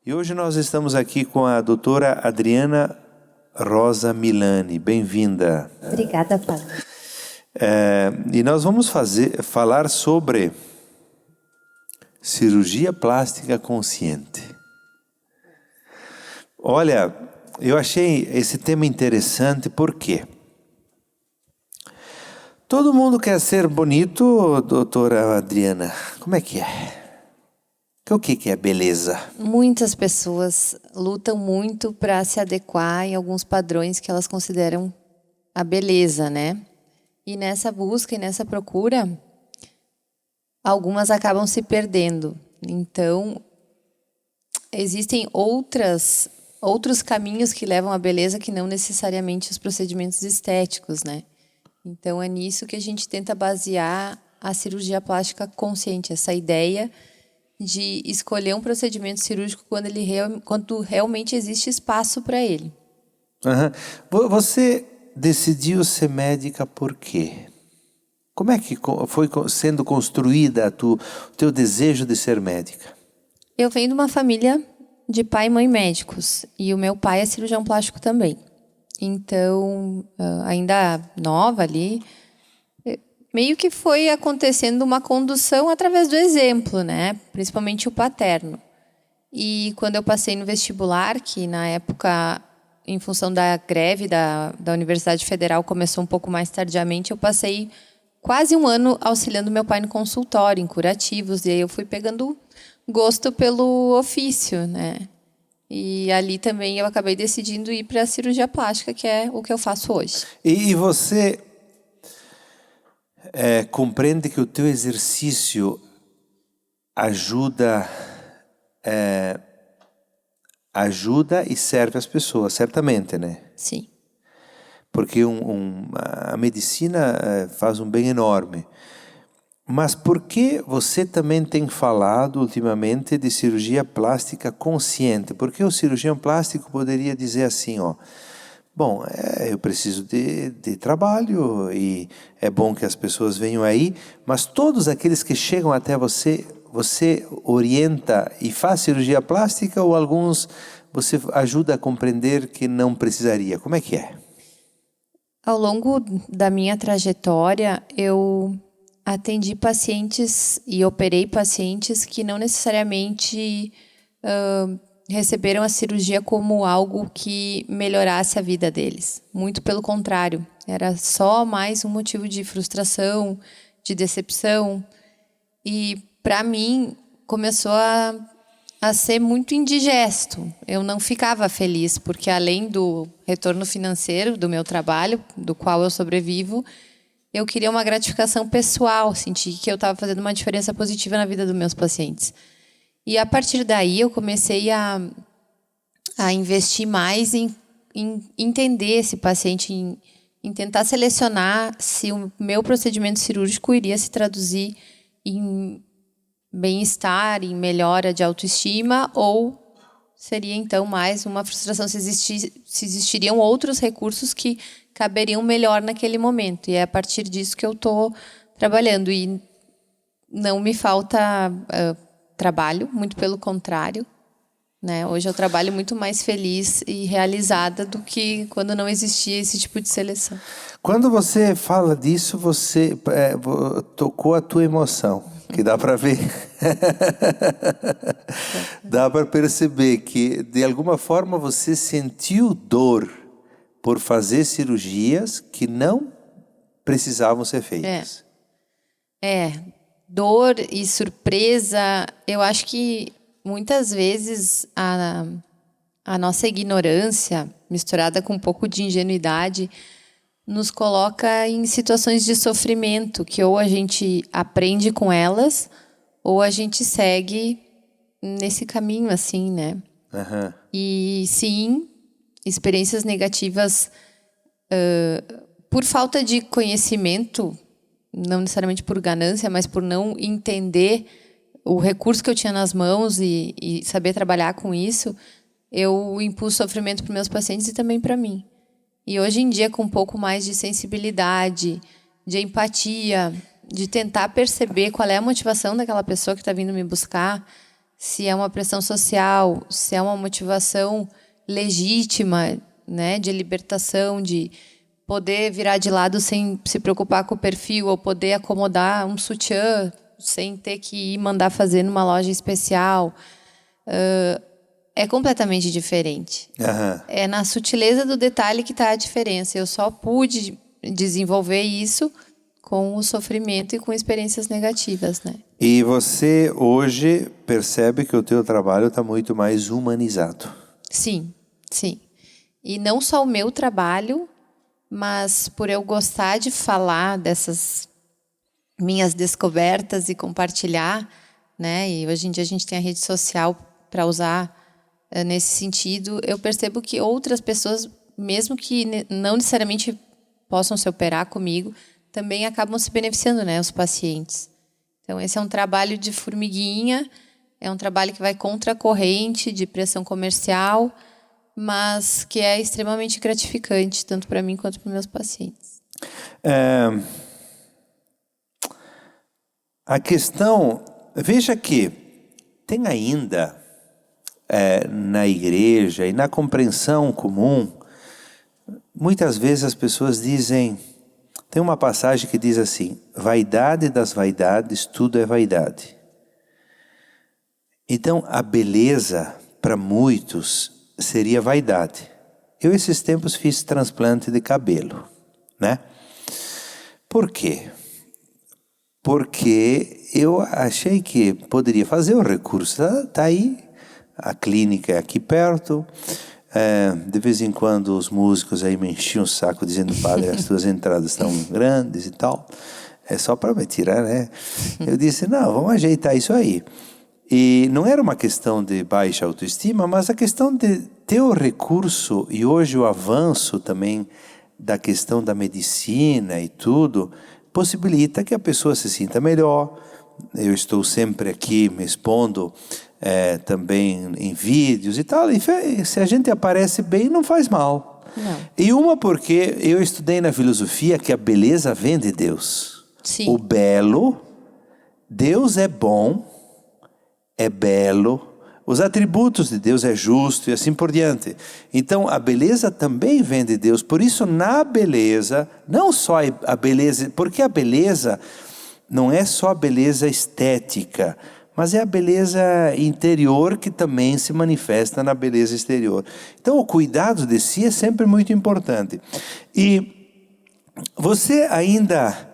E hoje nós estamos aqui com a doutora Adriana Rosa Milani. Bem-vinda. Obrigada, Padre. E nós vamos falar sobre cirurgia plástica consciente. Olha, eu achei esse tema interessante porque todo mundo quer ser bonito, doutora Adriana. Como é que é? O que é beleza? Muitas pessoas lutam muito para se adequar em alguns padrões que elas consideram a beleza, né? E nessa busca e nessa procura, algumas acabam se perdendo. Então, existem outros caminhos que levam à beleza que não necessariamente os procedimentos estéticos, né? Então, é nisso que a gente tenta basear a cirurgia plástica consciente, essa ideia de escolher um procedimento cirúrgico quando realmente existe espaço para ele. Uhum. Você decidiu ser médica por quê? Como é que foi sendo construída o teu desejo de ser médica? Eu venho de uma família de pai e mãe médicos. E o meu pai é cirurgião plástico também. Então, ainda nova ali, meio que foi acontecendo uma condução através do exemplo, né? Principalmente o paterno. E quando eu passei no vestibular, que na época, em função da greve da Universidade Federal, começou um pouco mais tardiamente, eu passei quase um ano auxiliando meu pai no consultório, em curativos. E aí eu fui pegando gosto pelo ofício, né? E ali também eu acabei decidindo ir para a cirurgia plástica, que é o que eu faço hoje. E você compreende que o teu exercício ajuda e serve às pessoas, certamente, né? Sim. Porque a medicina faz um bem enorme. Mas por que você também tem falado ultimamente de cirurgia plástica consciente? Porque o cirurgião plástico poderia dizer assim, bom, eu preciso de trabalho e é bom que as pessoas venham aí, mas todos aqueles que chegam até você orienta e faz cirurgia plástica ou alguns você ajuda a compreender que não precisaria? Como é que é? Ao longo da minha trajetória, eu atendi pacientes e operei pacientes que não necessariamente receberam a cirurgia como algo que melhorasse a vida deles. Muito pelo contrário, era só mais um motivo de frustração, de decepção. E, para mim, começou a ser muito indigesto. Eu não ficava feliz, porque além do retorno financeiro do meu trabalho, do qual eu sobrevivo, eu queria uma gratificação pessoal, senti que eu estava fazendo uma diferença positiva na vida dos meus pacientes. E a partir daí eu comecei a investir mais em entender esse paciente, em tentar selecionar se o meu procedimento cirúrgico iria se traduzir em bem-estar, em melhora de autoestima, ou seria então mais uma frustração se existiriam outros recursos que caberiam melhor naquele momento. E é a partir disso que eu estou trabalhando. E não me falta trabalho, muito pelo contrário, né? Hoje eu trabalho muito mais feliz e realizada do que quando não existia esse tipo de seleção. Quando você fala disso, você tocou a tua emoção, que dá para ver. Dá para perceber que, de alguma forma, você sentiu dor por fazer cirurgias que não precisavam ser feitas. Dor e surpresa. Eu acho que muitas vezes a nossa ignorância, misturada com um pouco de ingenuidade, nos coloca em situações de sofrimento, que ou a gente aprende com elas, ou a gente segue nesse caminho assim, né? Uhum. E sim, experiências negativas por falta de conhecimento, não necessariamente por ganância, mas por não entender o recurso que eu tinha nas mãos e saber trabalhar com isso, eu impus sofrimento para meus pacientes e também para mim. E hoje em dia, com um pouco mais de sensibilidade, de empatia, de tentar perceber qual é a motivação daquela pessoa que está vindo me buscar, se é uma pressão social, se é uma motivação legítima, né, de libertação, de poder virar de lado sem se preocupar com o perfil, ou poder acomodar um sutiã sem ter que ir mandar fazer numa loja especial. É completamente diferente. É na sutileza do detalhe que está a diferença. Eu só pude desenvolver isso com o sofrimento e com experiências negativas, né? E você hoje percebe que o teu trabalho está muito mais humanizado. Sim, sim. E não só o meu trabalho, mas por eu gostar de falar dessas minhas descobertas e compartilhar, né? E hoje em dia a gente tem a rede social para usar nesse sentido. Eu percebo que outras pessoas, mesmo que não necessariamente possam se operar comigo, também acabam se beneficiando, né? Os pacientes. Então, esse é um trabalho de formiguinha, é um trabalho que vai contra a corrente de pressão comercial, mas que é extremamente gratificante, tanto para mim quanto para meus pacientes. A questão, veja que tem ainda na igreja e na compreensão comum, muitas vezes as pessoas dizem, tem uma passagem que diz assim, vaidade das vaidades, tudo é vaidade. Então, a beleza, para muitos, seria vaidade. Eu, esses tempos, fiz transplante de cabelo, né? Por quê? Porque eu achei que poderia fazer o recurso. Tá aí, a clínica é aqui perto. De vez em quando os músicos aí me enchiam o saco dizendo, padre, as tuas entradas estão grandes e tal. É só para me tirar, né? Eu disse, não, vamos ajeitar isso aí. E não era uma questão de baixa autoestima, mas a questão de ter o recurso, e hoje o avanço também da questão da medicina e tudo, possibilita que a pessoa se sinta melhor. Eu estou sempre aqui me expondo também em vídeos e tal, e se a gente aparece bem, não faz mal. Não. E uma porque eu estudei na filosofia que a beleza vem de Deus. Sim. O belo, Deus é bom, é belo, os atributos de Deus é justo e assim por diante. Então a beleza também vem de Deus, por isso na beleza, não só a beleza, porque a beleza não é só a beleza estética, mas é a beleza interior que também se manifesta na beleza exterior. Então o cuidado de si é sempre muito importante. E você ainda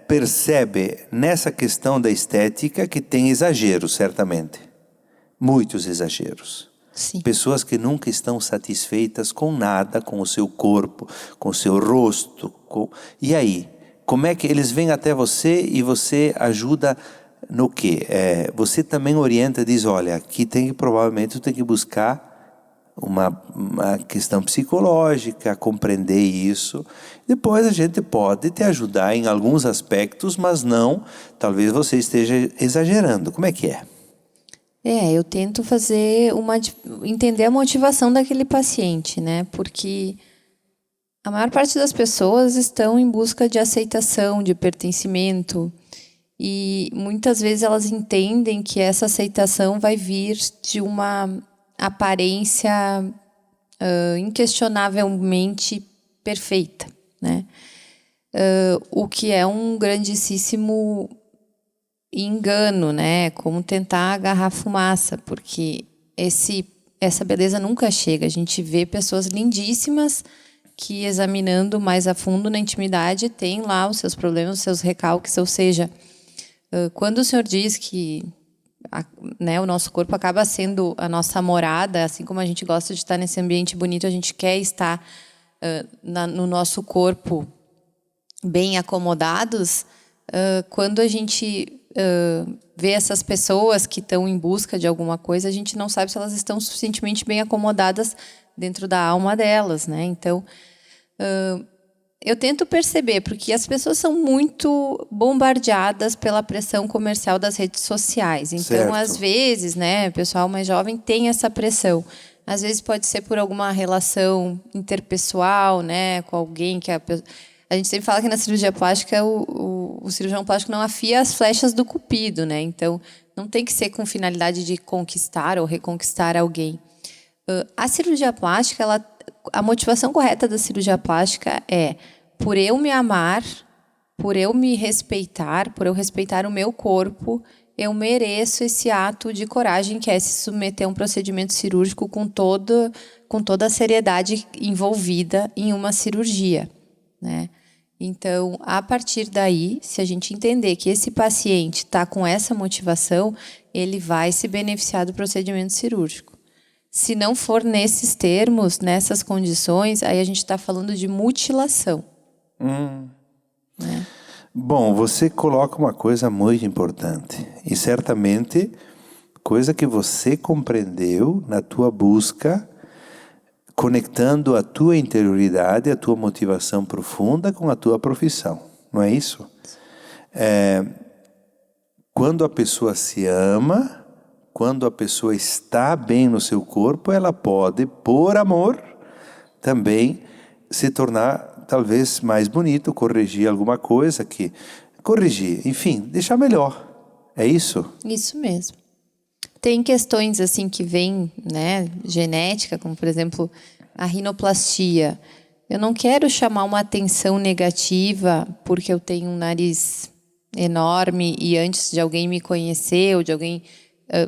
percebe nessa questão da estética que tem exageros, certamente. Muitos exageros. Sim. Pessoas que nunca estão satisfeitas com nada, com o seu corpo, com o seu rosto. E aí? Como é que eles vêm até você e você ajuda no quê? Você também orienta e diz, olha, aqui provavelmente tem que buscar uma questão psicológica, compreender isso. Depois a gente pode te ajudar em alguns aspectos, mas não, talvez você esteja exagerando. Como é que é? Eu tento entender a motivação daquele paciente, né? Porque a maior parte das pessoas estão em busca de aceitação, de pertencimento. E muitas vezes elas entendem que essa aceitação vai vir de uma aparência inquestionavelmente perfeita, né? O que é um grandíssimo engano, né? Como tentar agarrar fumaça, porque essa beleza nunca chega. A gente vê pessoas lindíssimas que, examinando mais a fundo na intimidade, tem lá os seus problemas, os seus recalques, ou seja, quando o senhor diz que o nosso corpo acaba sendo a nossa morada, assim como a gente gosta de estar nesse ambiente bonito, a gente quer estar no nosso corpo bem acomodados. Quando a gente vê essas pessoas que estão em busca de alguma coisa, a gente não sabe se elas estão suficientemente bem acomodadas dentro da alma delas, né? Então, eu tento perceber, porque as pessoas são muito bombardeadas pela pressão comercial das redes sociais. Então, certo. Às vezes, né, o pessoal mais jovem tem essa pressão. Às vezes pode ser por alguma relação interpessoal, né, com alguém que a gente sempre fala que na cirurgia plástica o cirurgião plástico não afia as flechas do cupido, né? Então, Não tem que ser com finalidade de conquistar ou reconquistar alguém. A cirurgia plástica, a motivação correta da cirurgia plástica é por eu me amar, por eu me respeitar, por eu respeitar o meu corpo, eu mereço esse ato de coragem que é se submeter a um procedimento cirúrgico com toda a seriedade envolvida em uma cirurgia, né? Então, a partir daí, se a gente entender que esse paciente está com essa motivação, ele vai se beneficiar do procedimento cirúrgico. Se não for nesses termos, nessas condições, aí a gente está falando de mutilação. Né? Bom, você coloca uma coisa muito importante e certamente coisa que você compreendeu na tua busca, conectando a tua interioridade, a tua motivação profunda com a tua profissão, não é isso? Quando a pessoa se ama, quando a pessoa está bem no seu corpo, ela pode, por amor, também se tornar talvez mais bonito, corrigir alguma coisa enfim, deixar melhor. É isso? Isso mesmo. Tem questões assim que vêm, né, genética, como por exemplo a rinoplastia. Eu não quero chamar uma atenção negativa porque eu tenho um nariz enorme e antes de alguém me conhecer ou de alguém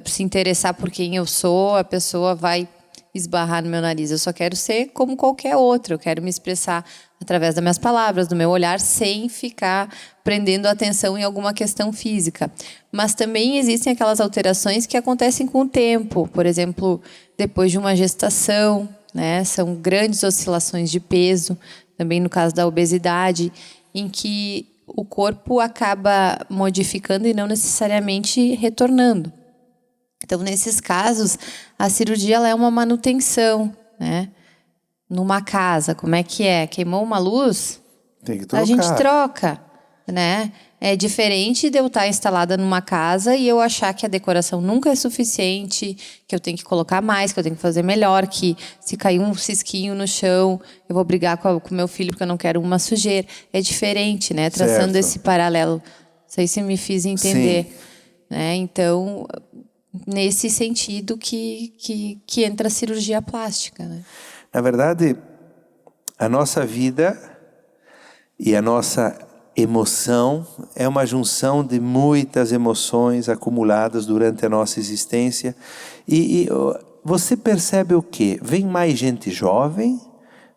se interessar por quem eu sou, a pessoa vai esbarrar no meu nariz. Eu só quero ser como qualquer outro. Eu quero me expressar através das minhas palavras, do meu olhar, sem ficar prendendo atenção em alguma questão física. Mas também existem aquelas alterações que acontecem com o tempo. Por exemplo, depois de uma gestação, né? São grandes oscilações de peso, também no caso da obesidade, em que o corpo acaba modificando e não necessariamente retornando. Então, nesses casos, a cirurgia ela é uma manutenção, né? Numa casa, como é que é? Queimou uma luz? Tem que trocar. A gente troca, né? É diferente de eu estar instalada numa casa e eu achar que a decoração nunca é suficiente, que eu tenho que colocar mais, que eu tenho que fazer melhor, que se cair um cisquinho no chão, eu vou brigar com o meu filho porque eu não quero uma sujeira. É diferente, né? Traçando Certo. esse paralelo. Não sei se me fiz entender. Sim. Né? Então, nesse sentido que entra a cirurgia plástica, né? Na verdade, a nossa vida e a nossa emoção é uma junção de muitas emoções acumuladas durante a nossa existência. E você percebe o quê? Vem mais gente jovem?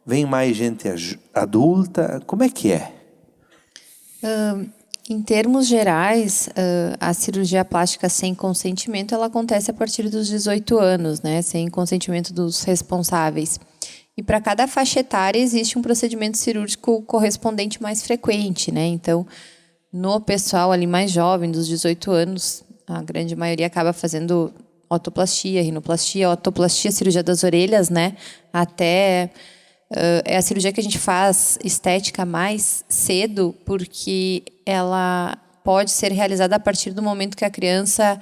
Vem mais gente adulta? Como é que é? Em termos gerais, a cirurgia plástica sem consentimento ela acontece a partir dos 18 anos, né? Sem consentimento dos responsáveis. E para cada faixa etária existe um procedimento cirúrgico correspondente mais frequente, né? Então, no pessoal ali mais jovem, dos 18 anos, a grande maioria acaba fazendo otoplastia, rinoplastia, otoplastia, cirurgia das orelhas, né? Até é a cirurgia que a gente faz estética mais cedo, porque ela pode ser realizada a partir do momento que a criança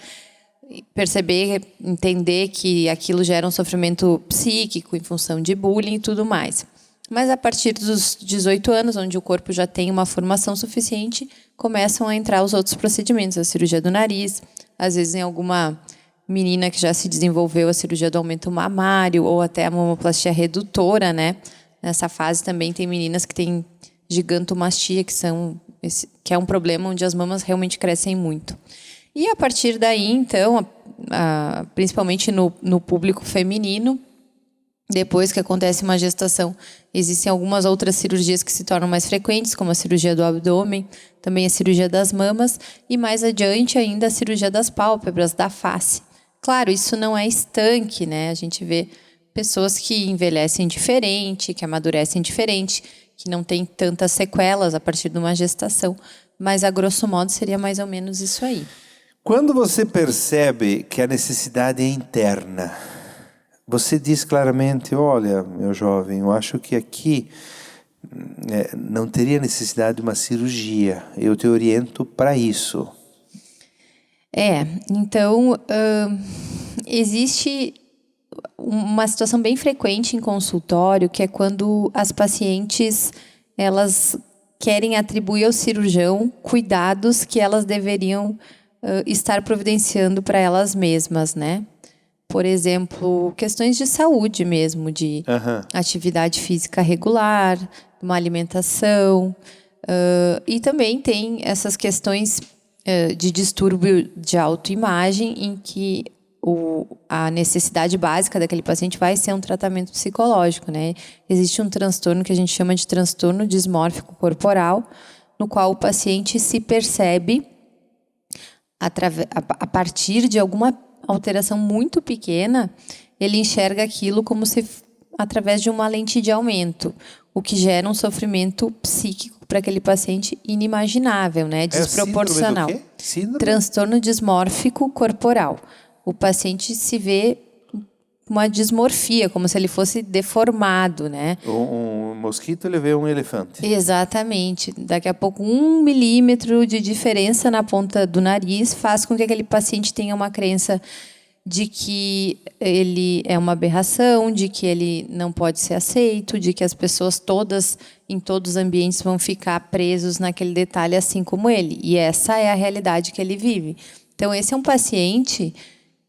perceber, entender que aquilo gera um sofrimento psíquico em função de bullying e tudo mais. Mas a partir dos 18 anos, onde o corpo já tem uma formação suficiente, começam a entrar os outros procedimentos, a cirurgia do nariz, às vezes em alguma menina que já se desenvolveu a cirurgia do aumento mamário ou até a mamoplastia redutora, né? Nessa fase também tem meninas que têm gigantomastia, que é um problema onde as mamas realmente crescem muito. E a partir daí, então, principalmente no público feminino, depois que acontece uma gestação, existem algumas outras cirurgias que se tornam mais frequentes, como a cirurgia do abdômen, também a cirurgia das mamas, e mais adiante ainda a cirurgia das pálpebras, da face. Claro, isso não é estanque, né? A gente vê pessoas que envelhecem diferente, que amadurecem diferente, que não têm tantas sequelas a partir de uma gestação, mas a grosso modo seria mais ou menos isso aí. Quando você percebe que a necessidade é interna, você diz claramente, olha, meu jovem, eu acho que aqui não teria necessidade de uma cirurgia. Eu te oriento para isso. Então, existe uma situação bem frequente em consultório, que é quando as pacientes, elas querem atribuir ao cirurgião cuidados que elas deveriam estar providenciando para elas mesmas, né? Por exemplo, questões de saúde mesmo, de atividade física regular, uma alimentação. E também tem essas questões de distúrbio de autoimagem, em que a necessidade básica daquele paciente vai ser um tratamento psicológico, né? Existe um transtorno que a gente chama de transtorno dismórfico corporal, no qual o paciente se percebe a partir de alguma alteração muito pequena, ele enxerga aquilo como se através de uma lente de aumento, o que gera um sofrimento psíquico para aquele paciente inimaginável, né? Desproporcional. Síndrome do quê? Síndrome? Transtorno dismórfico corporal. O paciente se vê uma dismorfia, como se ele fosse deformado, né? Um mosquito, ele vê um elefante. Exatamente. Daqui a pouco, 1 milímetro de diferença na ponta do nariz faz com que aquele paciente tenha uma crença de que ele é uma aberração, de que ele não pode ser aceito, de que as pessoas todas, em todos os ambientes, vão ficar presos naquele detalhe assim como ele. E essa é a realidade que ele vive. Então, esse é um paciente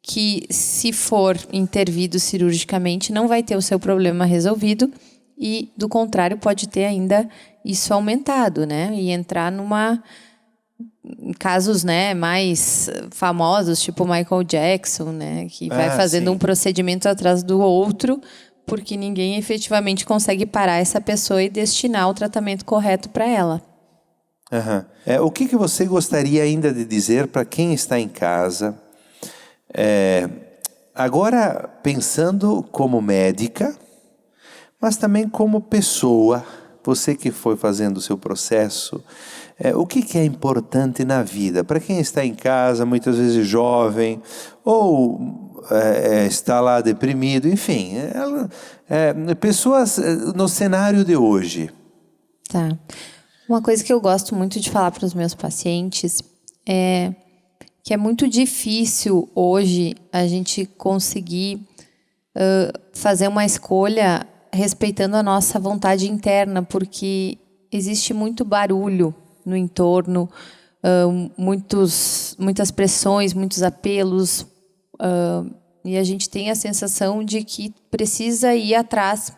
que, se for intervido cirurgicamente, não vai ter o seu problema resolvido e, do contrário, pode ter ainda isso aumentado, né? E entrar em casos, né, mais famosos, tipo Michael Jackson, né, que vai fazendo um procedimento atrás do outro, porque ninguém efetivamente consegue parar essa pessoa e destinar o tratamento correto para ela. O que você gostaria ainda de dizer para quem está em casa? Agora, pensando como médica, mas também como pessoa, você que foi fazendo o seu processo, o que é importante na vida? Para quem está em casa, muitas vezes jovem, ou está lá deprimido, enfim, pessoas no cenário de hoje. Tá. Uma coisa que eu gosto muito de falar para os meus pacientes é que é muito difícil hoje a gente conseguir fazer uma escolha respeitando a nossa vontade interna, porque existe muito barulho no entorno, muitas pressões, muitos apelos, e a gente tem a sensação de que precisa ir atrás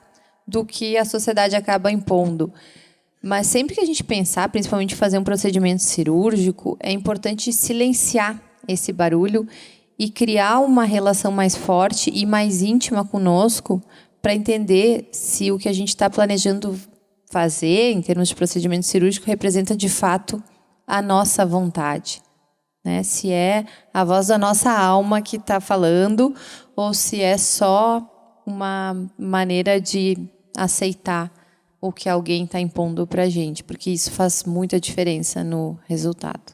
do que a sociedade acaba impondo. Mas sempre que a gente pensar, principalmente fazer um procedimento cirúrgico, é importante silenciar esse barulho e criar uma relação mais forte e mais íntima conosco para entender se o que a gente está planejando fazer, em termos de procedimento cirúrgico, representa de fato a nossa vontade, né? Se é a voz da nossa alma que está falando ou se é só uma maneira de aceitar o que alguém está impondo para a gente, porque isso faz muita diferença no resultado.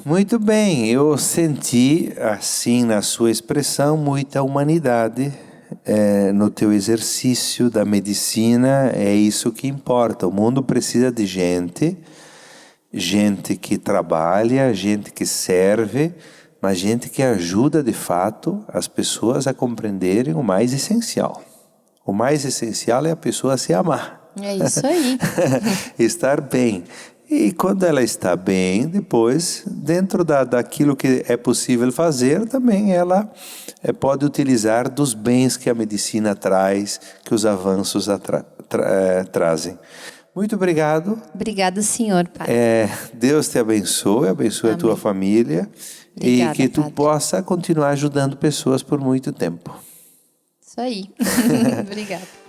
Muito bem, eu senti, assim, na sua expressão, muita humanidade no teu exercício da medicina. É isso que importa. O mundo precisa de gente que trabalha, gente que serve, mas gente que ajuda, de fato, as pessoas a compreenderem o mais essencial. O mais essencial é a pessoa se amar. É isso aí. Estar bem. E quando ela está bem, depois, dentro daquilo que é possível fazer, também ela pode utilizar dos bens que a medicina traz, que os avanços trazem. Muito obrigado. Obrigada, senhor, padre. Deus te abençoe a tua família. Obrigada, e que tu possa continuar ajudando pessoas por muito tempo. Isso aí. Obrigada.